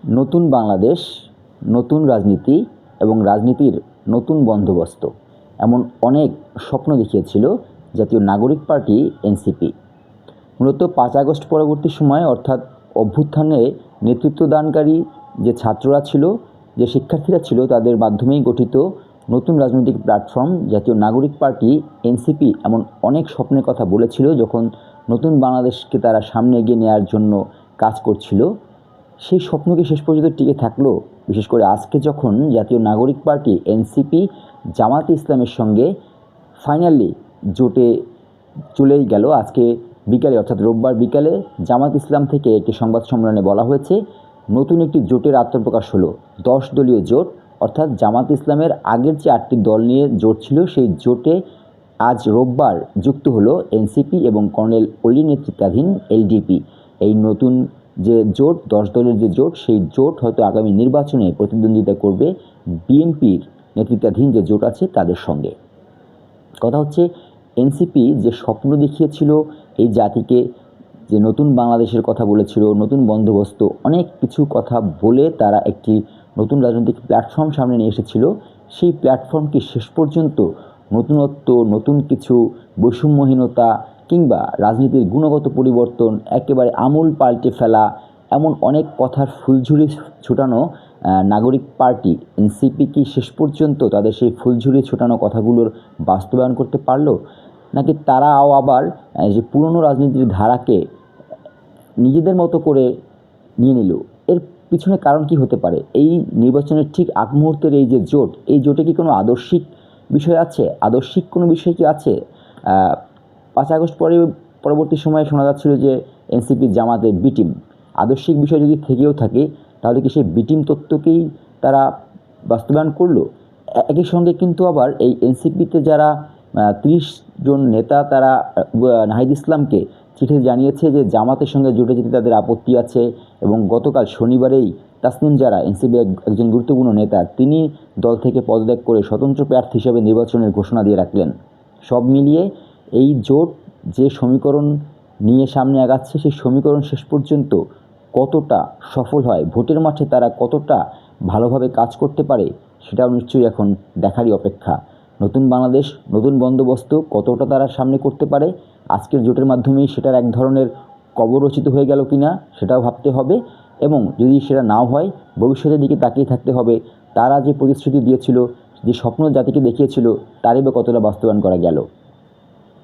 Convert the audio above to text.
নতুন বাংলাদেশ, নতুন রাজনীতি এবং রাজনীতির নতুন বন্দোবস্ত এমন অনেক স্বপ্ন দেখিয়েছিল জাতীয় নাগরিক পার্টি এনসিপি। মূলত 5 আগস্ট পরবর্তী সময়ে অর্থাৎ অভ্যুত্থানে নেতৃত্বদানকারী যে ছাত্ররা ছিল, যে শিক্ষার্থীরা ছিল, তাদের মাধ্যমেই গঠিত নতুন রাজনৈতিক প্ল্যাটফর্ম জাতীয় নাগরিক পার্টি এনসিপি এমন অনেক স্বপ্নের কথা বলেছিল যখন নতুন বাংলাদেশকে তারা সামনে এগিয়ে নেওয়ার জন্য কাজ করছিল। সেই স্বপ্ন কি শেষ পর্যন্ত টিকে থাকলো? বিশেষ করে আজকে যখন জাতীয় নাগরিক পার্টি এনসিপি জামাতে ইসলামের সঙ্গে ফাইনালি জোটে চলেই গেল। আজকে বিকালে অর্থাৎ রোববার বিকালে জামাত ইসলাম থেকে একটি সংবাদ সম্মেলনে বলা হয়েছে নতুন একটি জোটের আত্মপ্রকাশ হলো। 10 দলীয় জোট, অর্থাৎ জামাত ইসলামের আগের যে 8টি দল নিয়ে জোট ছিল সেই জোটে আজ রোববার যুক্ত হলো এনসিপি এবং কর্নেল অলি নেতৃত্বাধীন এলডিপি। এই নতুন যে জোট, 10 দলের যে জোট, সেই জোট হয়তো আগামী নির্বাচনে প্রতিদ্বন্দ্বিতা করবে বিএনপির নেতৃত্বাধীন যে জোট আছে তাদের সঙ্গে। কথা হচ্ছে, এনসিপি যে স্বপ্ন দেখিয়েছিল এই জাতিকে, যে নতুন বাংলাদেশের কথা বলেছিল, নতুন বন্দোবস্ত, অনেক কিছু কথা বলে তারা একটি নতুন রাজনৈতিক প্ল্যাটফর্ম সামনে নিয়ে এসেছিল। সেই প্ল্যাটফর্মকে শেষ পর্যন্ত নতুনত্ব, নতুন কিছু বৈষম্যহীনতা কিংবা রাজনীতির গুণগত পরিবর্তন, একেবারে আমূল পাল্টে ফেলা, এমন অনেক কথার ফুলঝুরি ছোটানো নাগরিক পার্টি এনসিপি কি শেষ পর্যন্ত তাদের সেই ফুলঝুরি ছোটানো কথাগুলোর বাস্তবায়ন করতে পারলো? নাকি তারাও আবার যে পুরনো রাজনীতির ধারাকে নিজেদের মতো করে নিয়ে নিল? এর পিছনে কারণ কি হতে পারে? এই নির্বাচনের ঠিক আগ মুহূর্তের এই যে জোট, এই জোটে কি কোনো আদর্শিক বিষয় আছে? আদর্শিক কোনো বিষয় কি আছে? 5 আগস্ট পরবর্তী সময়ে শোনা যাচ্ছিল যে এনসিপি জামাতের বি টিম। আদর্শিক বিষয় যদি থেকেও থাকে তাহলে কি সেই বি টিম তত্ত্বকেই তারা বাস্তবায়ন করলো? একই সঙ্গে কিন্তু আবার এই এনসিপিতে যারা 30 জন নেতা, তারা নাহিদ ইসলামকে চিঠি জানিয়েছে যে জামাতের সঙ্গে জোটে যেতে তাদের আপত্তি আছে। এবং গতকাল শনিবারেই তাসনিম জারা, এনসিপির একজন গুরুত্বপূর্ণ নেতা, তিনি দল থেকে পদত্যাগ করে স্বতন্ত্র প্রার্থী হিসেবে নির্বাচনের ঘোষণা দিয়ে রাখলেন। সব মিলিয়ে এই জোট যে সমীকরণ নিয়ে সামনে আগাচ্ছে, সেই সমীকরণ শেষ পর্যন্ত কতটা সফল হয়, ভোটের মাঠে তারা কতটা ভালোভাবে কাজ করতে পারে, সেটাও নিশ্চয়ই এখন দেখারই অপেক্ষা। নতুন বাংলাদেশ, নতুন বন্দোবস্ত কতটা তারা সামনে করতে পারে, আজকের জোটের মাধ্যমেই সেটার এক ধরনের কবরচিত হয়ে গেল কিনা সেটাও ভাবতে হবে। এবং যদি সেটা নাও হয়, ভবিষ্যতের দিকে তাকিয়ে থাকতে হবে তারা যে প্রতিশ্রুতি দিয়েছিল, যে স্বপ্ন জাতিকে দেখিয়েছিল, তারই বা কতটা বাস্তবায়ন করা গেল।